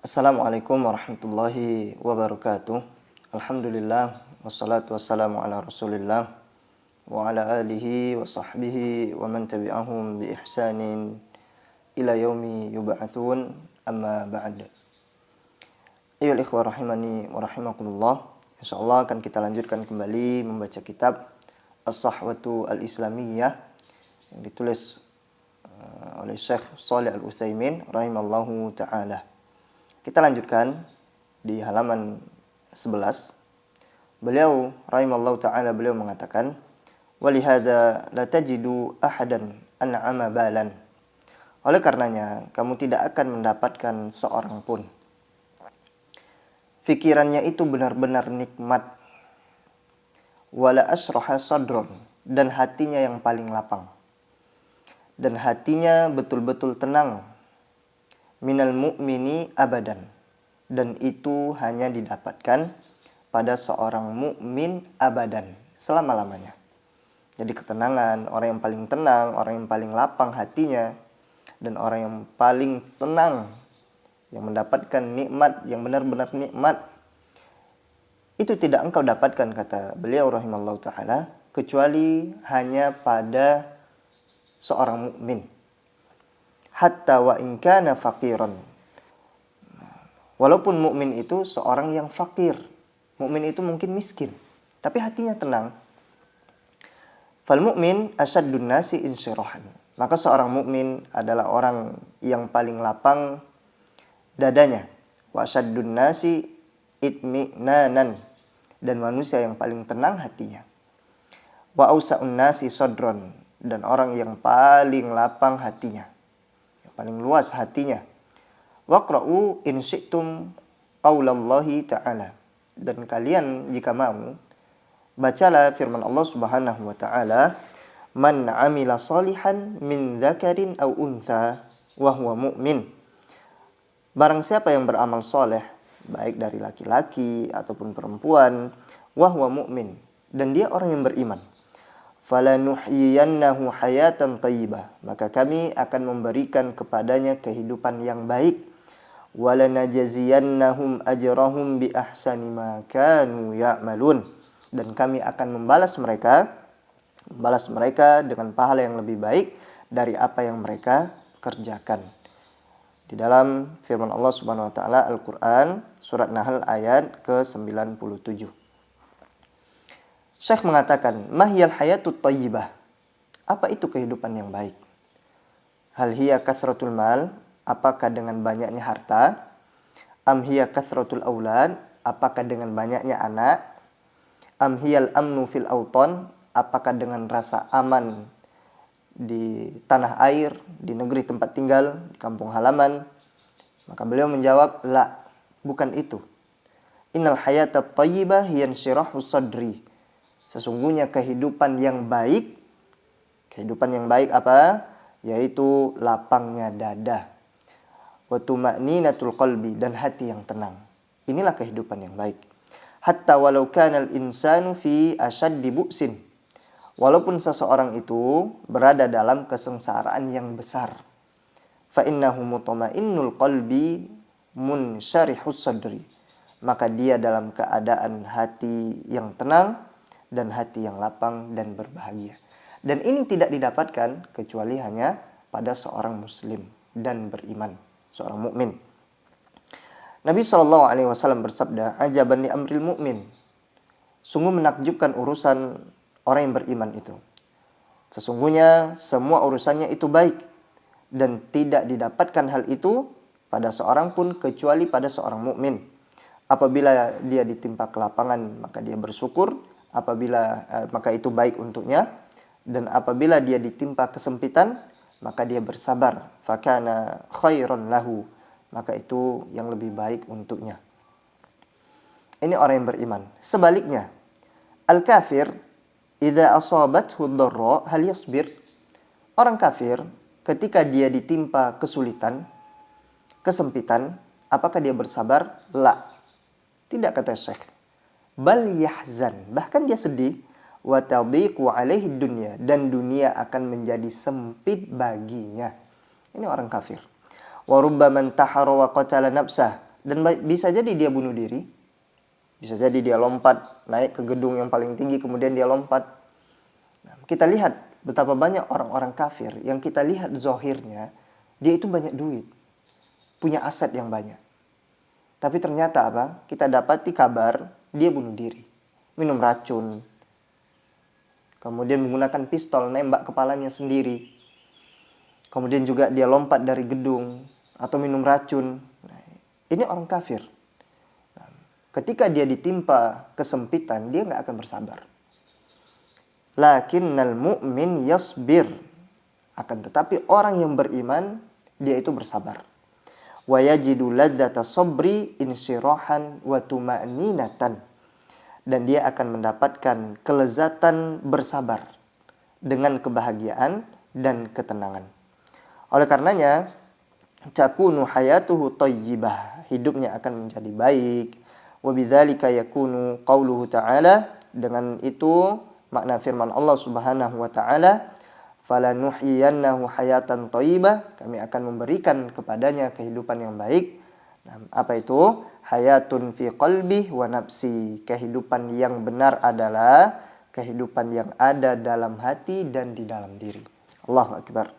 Assalamualaikum warahmatullahi wabarakatuh. Alhamdulillah wassalatu wassalamu ala Rasulillah wa ala alihi wa sahbihi wa man tabi'ahum bi ihsanin ila yaumi yub'atsun, amma ba'd. Ayyuhal ikhwah rahimani wa rahimakumullah. Insyaallah akan kita lanjutkan kembali membaca kitab As-Sahwatu Al-Islamiyah yang ditulis oleh Syekh Shalih Al-Utsaimin rahimallahu taala. Kita lanjutkan di halaman 11. Beliau rahimallahu taala mengatakan, "Walihada la tajidu ahadan an'ama balan." Oleh karenanya, kamu tidak akan mendapatkan seorang pun fikirannya itu benar-benar nikmat, wala asraha sadron, dan hatinya yang paling lapang, dan hatinya betul-betul tenang, minal mu'mini abadan, dan itu hanya didapatkan pada seorang mukmin abadan, selama-lamanya. Jadi ketenangan, orang yang paling tenang, orang yang paling lapang hatinya, dan orang yang paling tenang, yang mendapatkan nikmat, yang benar-benar nikmat, itu tidak engkau dapatkan, kata beliau rahimallahu ta'ala, kecuali hanya pada seorang mukmin. Hatta wa in kana faqiran. Walaupun mukmin itu seorang yang fakir, mukmin itu mungkin miskin, tapi hatinya tenang. Fal mu'min asyaddun nasi insyirahan. Maka seorang mukmin adalah orang yang paling lapang dadanya. Wa asyaddun nasi itmi'nanan, dan manusia yang paling tenang hatinya. Wa ausa'un nasi sadron, dan orang yang paling lapang hatinya, paling luas hatinya. Waqra'u in syi'tum qaulallahi ta'ala, dan kalian jika mau bacalah firman Allah Subhanahu wa taala, man 'amila shalihan min dzakarin aw untha wa huwa mu'min. Barang siapa yang beramal soleh, baik dari laki-laki ataupun perempuan, wa huwa mu'min, dan dia orang yang beriman, falanuhyiyannahu hayatan thayyibah, maka kami akan memberikan kepadanya kehidupan yang baik, walanajziyannahum ajrahum bi ahsani ma kanu ya'malun, dan kami akan membalas mereka dengan pahala yang lebih baik dari apa yang mereka kerjakan. Di dalam firman Allah Subhanahu wa taala Al-Qur'an surat Nahl ayat ke-97. Syekh mengatakan, mahiyal hayatut thayyibah. Apa itu kehidupan yang baik? Hal hiya kathratul mal, apakah dengan banyaknya harta? Am hiya kathratul aulad, apakah dengan banyaknya anak? Am hiyal amnu fil auton, apakah dengan rasa aman di tanah air, di negeri tempat tinggal, di kampung halaman? Maka beliau menjawab, la, bukan itu. Innal hayatat thayyibah hiya insyirahu sadri. Sesungguhnya kehidupan yang baik apa? Yaitu lapangnya dada. Wa tuma'ninatul qalbi, dan hati yang tenang. Inilah kehidupan yang baik. Hatta walau kanal insanu fi asyaddi bu'sin. Walaupun seseorang itu berada dalam kesengsaraan yang besar. Fa innahu mutma'innul qalbi munsyarihus sadri. Maka dia dalam keadaan hati yang tenang dan hati yang lapang dan berbahagia. Dan ini tidak didapatkan kecuali hanya pada seorang muslim dan beriman, seorang mukmin. Nabi SAW bersabda, ajaban li amril mu'min. Sungguh menakjubkan urusan orang yang beriman itu. Sesungguhnya semua urusannya itu baik, dan tidak didapatkan hal itu pada seorang pun kecuali pada seorang mukmin. Apabila dia ditimpa kelapangan, maka dia bersyukur, maka itu baik untuknya, dan apabila dia ditimpa kesempitan, maka dia bersabar, fakana khairan lahu, maka itu yang lebih baik untuknya. Ini orang yang beriman. Sebaliknya, al-kafir idza asabathu dharra hal yasbir. Orang kafir ketika dia ditimpa kesulitan, kesempitan, apakah dia bersabar? La. Tidak, kata Syekh. Bal yahzan, bahkan dia sedih, wa tadhiqu alaihi dunya, dan dunia akan menjadi sempit baginya. Ini orang kafir. Wa rubbaman tahara wa qatala nafsah, Dan bisa jadi dia bunuh diri. Bisa jadi dia lompat, naik ke gedung yang paling tinggi, kemudian dia lompat. Nah, kita lihat betapa banyak orang-orang kafir yang kita lihat zohirnya, dia itu banyak duit. Punya aset yang banyak. Tapi ternyata apa? Kita dapati kabar, dia bunuh diri. Minum racun. Kemudian menggunakan pistol, nembak kepalanya sendiri. Kemudian juga dia lompat dari gedung atau minum racun. Nah, ini orang kafir. Nah, ketika dia ditimpa kesempitan, dia nggak akan bersabar. Lakinnal mu'min yasbir. Akan tetapi orang yang beriman, dia itu bersabar. Wa yajidu ladzata sabri insyirahan wa tuma'ninatan. Dan dia akan mendapatkan kelezatan bersabar dengan kebahagiaan dan ketenangan. Oleh karenanya, takunu hayatuhu thayyibah, hidupnya akan menjadi baik. Wa bidzalika yakunu qauluhu ta'ala, dengan itu makna firman Allah Subhanahu wa taala, falanuhyiyannahu hayatan thayyibah, kami akan memberikan kepadanya kehidupan yang baik. Nah, apa itu? Hayatun fi qalbi wa nafsi, kehidupan yang benar adalah kehidupan yang ada dalam hati dan di dalam diri. Allahu akbar.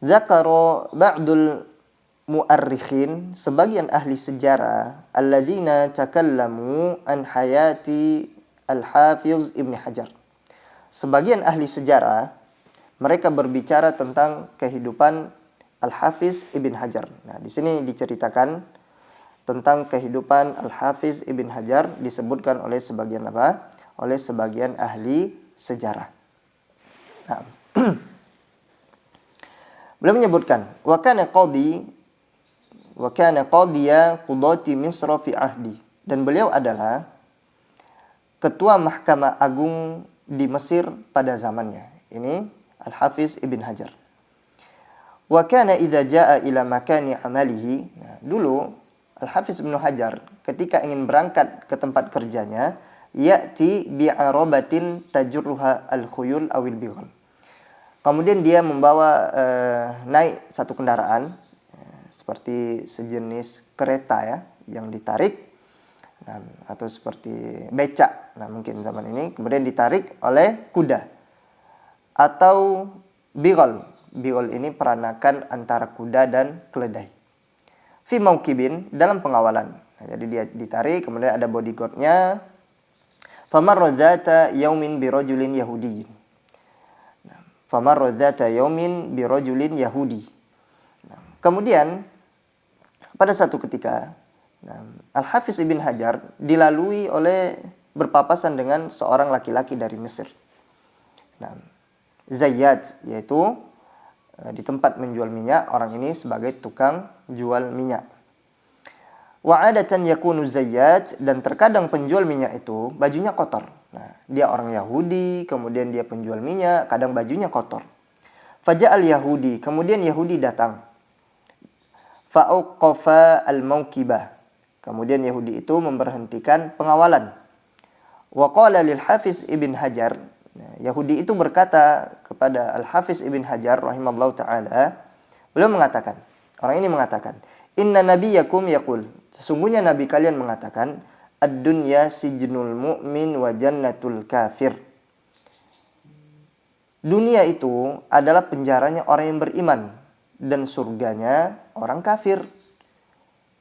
Zakaro ba'dul mu'arrikhin, sebagian ahli sejarah, alladzina takallamu an hayati al-Hafiz Ibn Hajar. Sebagian ahli sejarah, mereka berbicara tentang kehidupan Al-Hafiz Ibn Hajar. Nah, di sini diceritakan tentang kehidupan Al-Hafiz Ibn Hajar, disebutkan oleh sebagian apa? Oleh sebagian ahli sejarah. Nah, beliau menyebutkan wa kana qadiya qudati Misr fi ahdi, dan beliau adalah ketua Mahkamah Agung di Mesir pada zamannya. Ini Al-Hafiz Ibn Hajar. Wa kana idza jaa ila makani amalihi. Nah, dulu Al-Hafiz Ibn Hajar ketika ingin berangkat ke tempat kerjanya, ya'ti bi'arabatin tajurruha al-khuyul awil bighal. Kemudian dia membawa naik satu kendaraan seperti sejenis kereta ya yang ditarik, atau seperti becak. Nah, mungkin zaman ini kemudian ditarik oleh kuda atau bighal. Bighal ini peranakan antara kuda dan keledai. Fi mauqibin, dalam pengawalan. Nah, jadi dia ditarik, kemudian ada bodyguardnya. Famarra dzata yaumin birajulin yahudiyyin. Famarra dzata yaumin birajulin yahudi. Kemudian pada satu ketika Al-Hafiz Ibn Hajar dilalui oleh berpapasan dengan seorang laki-laki dari Mesir. Zayyad, yaitu di tempat menjual minyak, orang ini sebagai tukang jual minyak. Wa adatan yakunu Zayyad, dan terkadang penjual minyak itu bajunya kotor. Nah, dia orang Yahudi, kemudian dia penjual minyak, kadang bajunya kotor. Faja'al Yahudi, kemudian Yahudi datang. Fa'uqafa al-mauqibah, kemudian Yahudi itu memberhentikan pengawalan. Wa qala lil Hafiz Ibn Hajar, Yahudi itu berkata kepada Al-Hafiz Ibn Hajar rahimallahu ta'ala, beliau mengatakan, orang ini mengatakan, inna nabiyakum yaqul, sesungguhnya nabi kalian mengatakan, ad-dunya sijnul mu'min wa jannatul kafir. Dunia itu adalah penjaranya orang yang beriman dan surganya orang kafir.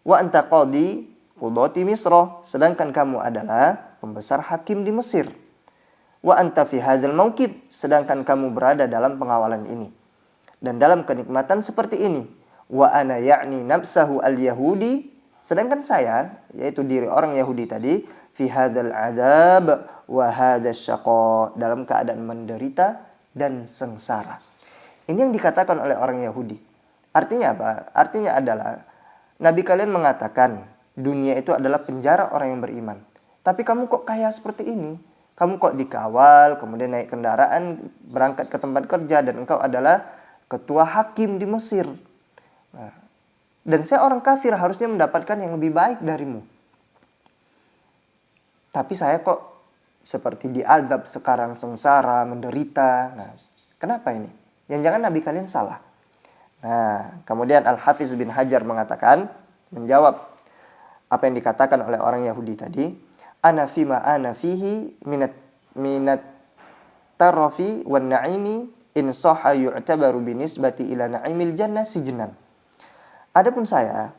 Wa anta qadi qudati Misra, sedangkan kamu adalah pembesar hakim di Mesir. Wa anta fi hadzal mauqib, sedangkan kamu berada dalam pengawalan ini dan dalam kenikmatan seperti ini. Wa ana ya'ni nafsahu al-yahudi, sedangkan saya, yaitu diri orang Yahudi tadi, fi hadzal adzab wa hadzal syaqa, dalam keadaan menderita dan sengsara. Ini yang dikatakan oleh orang Yahudi. Artinya apa? Artinya adalah Nabi kalian mengatakan dunia itu adalah penjara orang yang beriman. Tapi kamu kok kaya seperti ini? Kamu kok dikawal, kemudian naik kendaraan, berangkat ke tempat kerja, dan engkau adalah ketua hakim di Mesir. Nah, dan saya orang kafir, harusnya mendapatkan yang lebih baik darimu. Tapi saya kok seperti diazab sekarang, sengsara, menderita. Nah, kenapa ini? Jangan-jangan Nabi kalian salah. Nah, kemudian Al-Hafiz bin Hajar mengatakan, menjawab apa yang dikatakan oleh orang Yahudi tadi, ana fima ana fihi minat tarafi wan na'imi in sahha yu'tabaru binisbati ila na'imil jannah sijnan. Adapun saya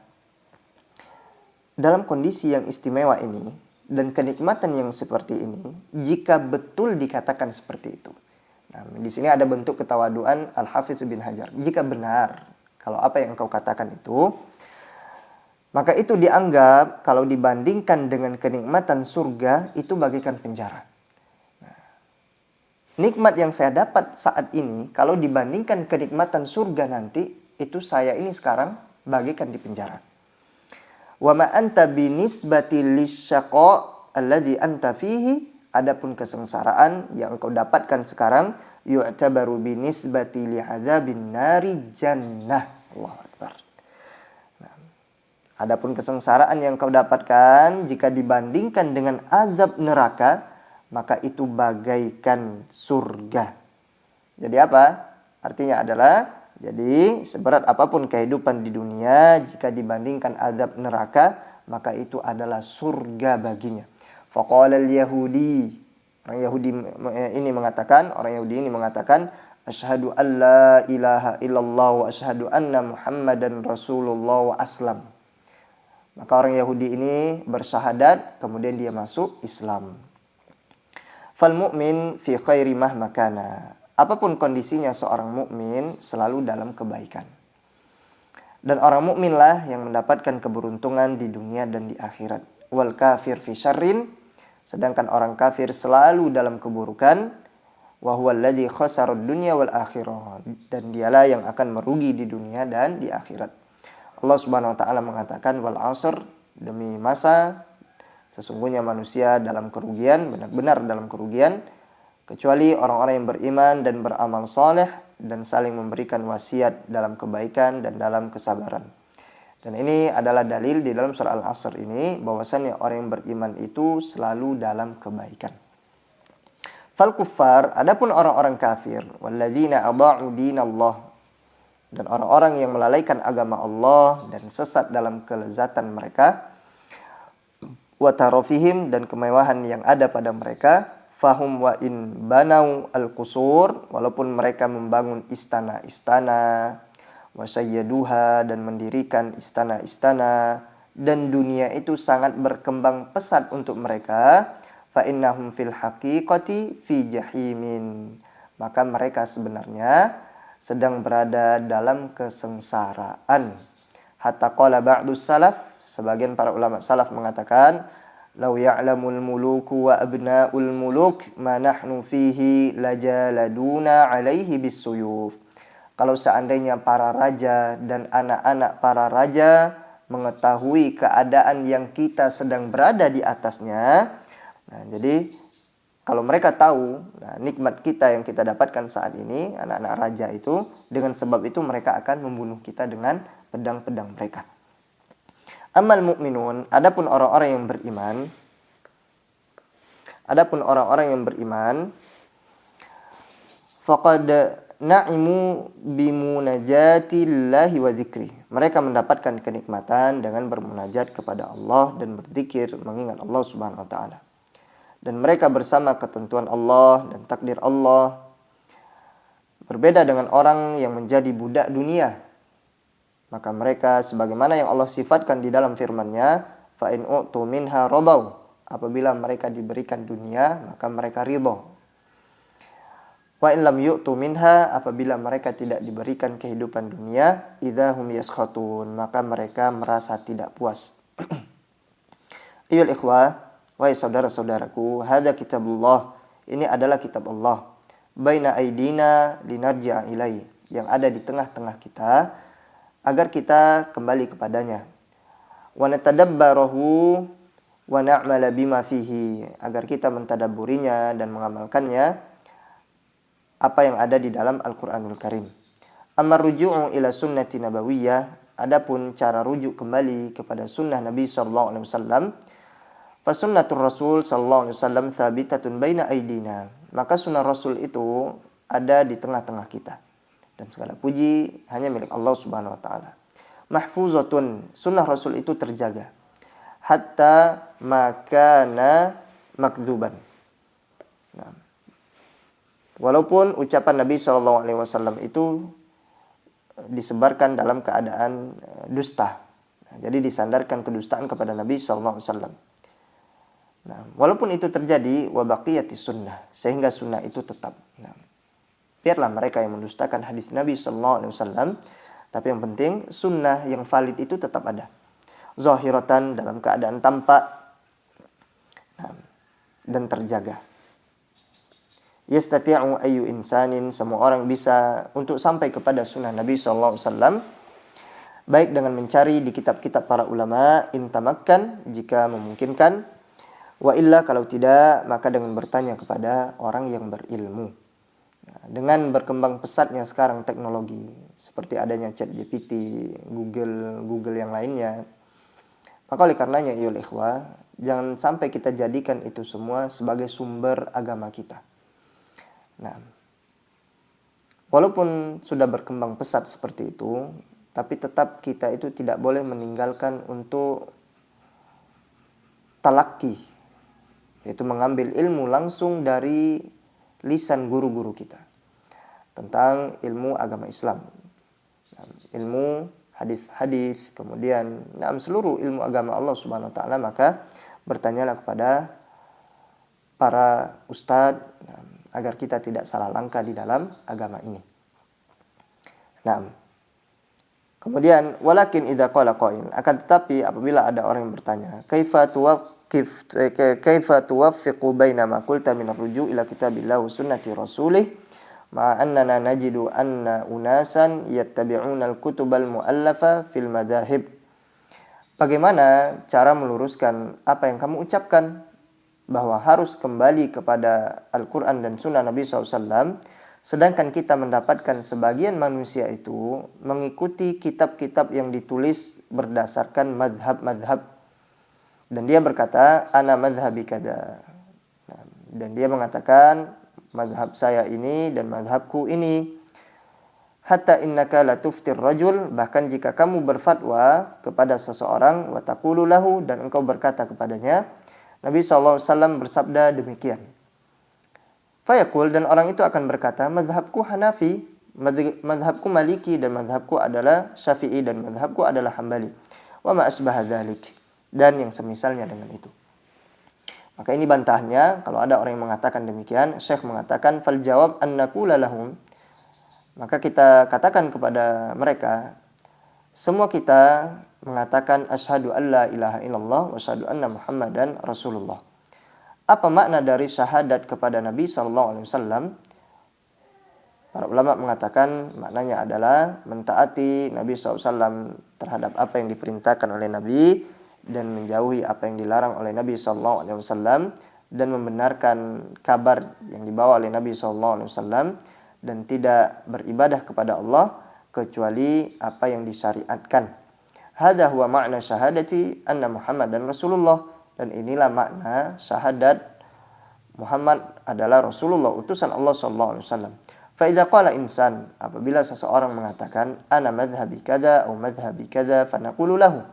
dalam kondisi yang istimewa ini dan kenikmatan yang seperti ini, jika betul dikatakan seperti itu. Nah, di sini ada bentuk ketawaduan Al-Hafiz bin Hajar. Jika benar kalau apa yang engkau katakan itu, maka itu dianggap kalau dibandingkan dengan kenikmatan surga itu bagaikan penjara. Nah, nikmat yang saya dapat saat ini kalau dibandingkan kenikmatan surga nanti, itu saya ini sekarang bagaikan di penjara. Wa ma anta binisbati lisyaqa alladhi anta fihi, adapun kesengsaraan yang engkau dapatkan sekarang, yu'tabaru binisbati li'adzabin nari jannah. Allahu Akbar. Nah, adapun kesengsaraan yang engkau dapatkan jika dibandingkan dengan azab neraka, maka itu bagaikan surga. Jadi apa? Artinya adalah, jadi seberat apapun kehidupan di dunia, jika dibandingkan azab neraka, maka itu adalah surga baginya. Faqala al-Yahudi, orang Yahudi ini mengatakan, asyhadu an la ilaha illallah wa asyhadu anna Muhammadan Rasulullah wa aslam. Maka orang Yahudi ini bersyahadat, kemudian dia masuk Islam. Fal mu'min fi khairi mahma kana. Apapun kondisinya seorang mukmin selalu dalam kebaikan. Dan orang mukminlah yang mendapatkan keberuntungan di dunia dan di akhirat. Wal kafir fi syarrin, sedangkan orang kafir selalu dalam keburukan. Wa huwa alladzi khasara ad-dunya wal akhirah, dan dialah yang akan merugi di dunia dan di akhirat. Allah Subhanahu wa taala mengatakan wal 'asr, demi masa sesungguhnya manusia dalam kerugian, benar-benar dalam kerugian, kecuali orang-orang yang beriman dan beramal saleh dan saling memberikan wasiat dalam kebaikan dan dalam kesabaran. Dan ini adalah dalil di dalam surah Al-Asr ini bahwasannya orang yang beriman itu selalu dalam kebaikan. Fal kuffar, adapun orang-orang kafir, walladzina adha'u dinallah, dan orang-orang yang melalaikan agama Allah dan sesat dalam kelezatan mereka, wa tarafihim, dan kemewahan yang ada pada mereka, fahum wa in banau al-qusur, walaupun mereka membangun istana-istana, wa sayyaduha, dan mendirikan istana-istana, dan dunia itu sangat berkembang pesat untuk mereka, fa innahum fil haqiqati fi jahimin, maka mereka sebenarnya sedang berada dalam kesengsaraan. Hatta qala ba'dus salaf, sebagian para ulama salaf mengatakan, law ya'lamul muluku wa abna'ul muluk ma nahnu fihi lajaladuna 'alaihi bisuyuf. Kalau seandainya para raja dan anak-anak para raja mengetahui keadaan yang kita sedang berada di atasnya, nah, jadi kalau mereka tahu nikmat kita yang kita dapatkan saat ini, anak-anak raja itu, dengan sebab itu mereka akan membunuh kita dengan pedang-pedang mereka. Amal mu'minun, adapun orang-orang yang beriman, faqad na'imu bimunajatillahi wa dzikri. Mereka mendapatkan kenikmatan dengan bermunajat kepada Allah dan berzikir mengingat Allah Subhanahu wa taala. Dan mereka bersama ketentuan Allah dan takdir Allah. Berbeda dengan orang yang menjadi budak dunia. Maka mereka sebagaimana yang Allah sifatkan di dalam firman-Nya, fa in u'tu minha radaw, apabila mereka diberikan dunia maka mereka ridha. Wa in lam yu'tu minha, apabila mereka tidak diberikan kehidupan dunia, idzahum yaskhatun, maka mereka merasa tidak puas. Ayyuhal ikhwah, wahai saudara-saudaraku, hadza kitabullah, ini adalah kitab Allah, baina aidina linarji'a ilai, yang ada di tengah-tengah kita agar kita kembali kepadanya. Wa natadabbarahu wa na'mala bima fihi, agar kita mentadabburinya dan mengamalkannya apa yang ada di dalam Al-Qur'anul Karim. Amma ruju'u ila sunnati nabawiyah, adapun cara rujuk kembali kepada sunnah Nabi sallallahu alaihi wasallam, fa sunnatur Rasul sallallahu alaihi wasallam thabitatun baina aidina, maka sunnah Rasul itu ada di tengah-tengah kita dan segala puji hanya milik Allah Subhanahu wa taala. Mahfuzatun, sunnah Rasul itu terjaga. Hatta makana makdzuban. Nah, walaupun ucapan Nabi SAW itu disebarkan dalam keadaan dusta. Nah, jadi disandarkan kedustaan kepada Nabi SAW. Nah, walaupun itu terjadi, wa baqiyati sunnah, sehingga sunnah itu tetap. Nah, biarlah mereka yang mendustakan hadis Nabi SAW, tapi yang penting sunnah yang valid itu tetap ada. Zahiratan, dalam keadaan tampak, nah, dan terjaga. Yastati'u ayyu insanin, semua orang bisa untuk sampai kepada sunnah Nabi SAW, baik dengan mencari di kitab-kitab para ulama, intamakkan, jika memungkinkan, wa illa, kalau tidak, maka dengan bertanya kepada orang yang berilmu. Nah, dengan berkembang pesatnya sekarang teknologi, seperti adanya ChatGPT, Google yang lainnya, maka oleh karenanya, ya ikhwah, jangan sampai kita jadikan itu semua sebagai sumber agama kita. Nah, walaupun sudah berkembang pesat seperti itu, tapi tetap kita itu tidak boleh meninggalkan untuk talaki, yaitu mengambil ilmu langsung dari lisan guru-guru kita tentang ilmu agama Islam, ilmu hadis-hadis, kemudian seluruh ilmu agama Allah Subhanahu wa taala. Maka bertanyalah kepada para ustadz agar kita tidak salah langkah di dalam agama ini. Nah, kemudian walakin idza qala qail, akan tetapi apabila ada orang yang bertanya, kaifa tuwaffiqu baina ma qulta min ar-ruju' ila kitabillah wa sunnati rasulih ma annana najidu anna unasan yattabi'una al-kutubal mu'allafa fil madahib. Bagaimana cara meluruskan apa yang kamu ucapkan bahwa harus kembali kepada Al-Quran dan Sunnah Nabi SAW, sedangkan kita mendapatkan sebagian manusia itu mengikuti kitab-kitab yang ditulis berdasarkan madhab-madhab. Dan dia berkata, ana madhabi kada. Nah, dan dia mengatakan, madhab saya ini dan madhabku ini. Hatta innaka la tuftir rajul, bahkan jika kamu berfatwa kepada seseorang, wa taqulu lahu, dan engkau berkata kepadanya, Nabi SAW bersabda demikian. Fayaqul, dan orang itu akan berkata, madhabku Hanafi, madhabku Maliki, dan madhabku adalah Syafi'i, dan madhabku adalah Hambali. Wa ma asbaha dzalik, dan yang semisalnya dengan itu. Maka ini bantahnya, kalau ada orang yang mengatakan demikian, Syekh mengatakan, fal jawab an naqula lahum, maka kita katakan kepada mereka, semua kita mengatakan asyhadu alla ilaha illallah wa asyhadu anna muhammadan rasulullah. Apa makna dari syahadat kepada Nabi SAW? Para ulama mengatakan maknanya adalah mentaati Nabi SAW terhadap apa yang diperintahkan oleh Nabi dan menjauhi apa yang dilarang oleh Nabi SAW, dan membenarkan kabar yang dibawa oleh Nabi SAW, dan tidak beribadah kepada Allah kecuali apa yang disyariatkan. Hadza huwa ma'na syahadati anna Muhammadan Rasulullah, dan inilah makna syahadat Muhammad adalah Rasulullah, utusan Allah SAW. Fa idza qala insan, apabila seseorang mengatakan ana madhhabi kada atau madhhabi kada, fa naqulu lahu,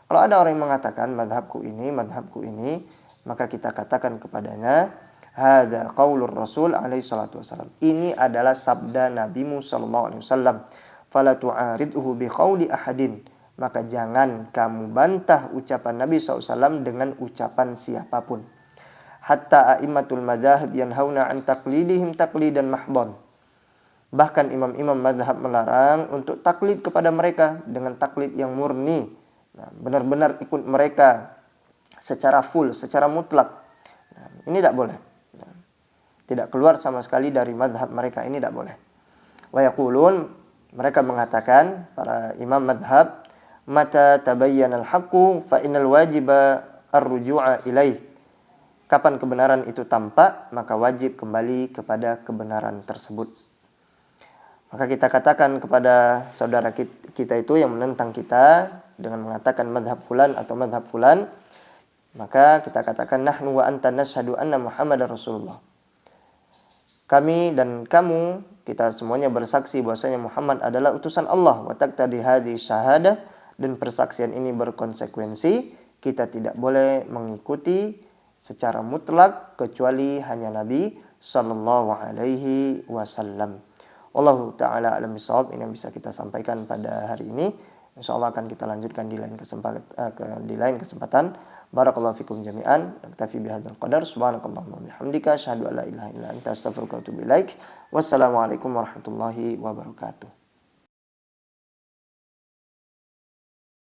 kalau ada orang yang mengatakan madhabku ini, maka kita katakan kepadanya, hadza qaulur Rasul alaihi salatu wasallam, ini adalah sabda Nabimu sallallahu alaihi wasallam, fala tu'aridhu bi qauli ahadin, maka jangan kamu bantah ucapan Nabi SAW dengan ucapan siapapun. Hatta a'immatul madzhab yanhauna an taqlidihim taqlidan mahdhan, bahkan imam-imam mazhab melarang untuk taklid kepada mereka dengan taklid yang murni. Nah, benar-benar ikut mereka secara full, secara mutlak. Nah, ini tidak boleh. Nah, tidak keluar sama sekali dari mazhab mereka, ini tidak boleh. Wa yaqulun, mereka mengatakan, para imam mazhab, mata tabayyana al-haqqu fa innal wajiba ar-ruju'a ilaih. Kapan kebenaran itu tampak, maka wajib kembali kepada kebenaran tersebut. Maka kita katakan kepada saudara kita itu yang menentang kita dengan mengatakan madhab fulan atau madhab fulan, maka kita katakan nahnu wa anta nashhadu anna Muhammadar Rasulullah. Kami dan kamu, kita semuanya bersaksi bahwasanya Muhammad adalah utusan Allah. Wa taqtadi hadhihi syahadah, dan persaksian ini berkonsekuensi kita tidak boleh mengikuti secara mutlak kecuali hanya Nabi sallallahu alaihi wasallam. Wallahu taala alam bisawab. Ini yang bisa kita sampaikan pada hari ini. Insyaallah akan kita lanjutkan di lain kesempatan. Barakallahu fikum jami'an. Naktafi bihadzal qadar. Subhanakallahumma wa bihamdika asyhadu an la ilaha illa anta astaghfiruka wa atubu ilaik. Wassalamualaikum warahmatullahi wabarakatuh.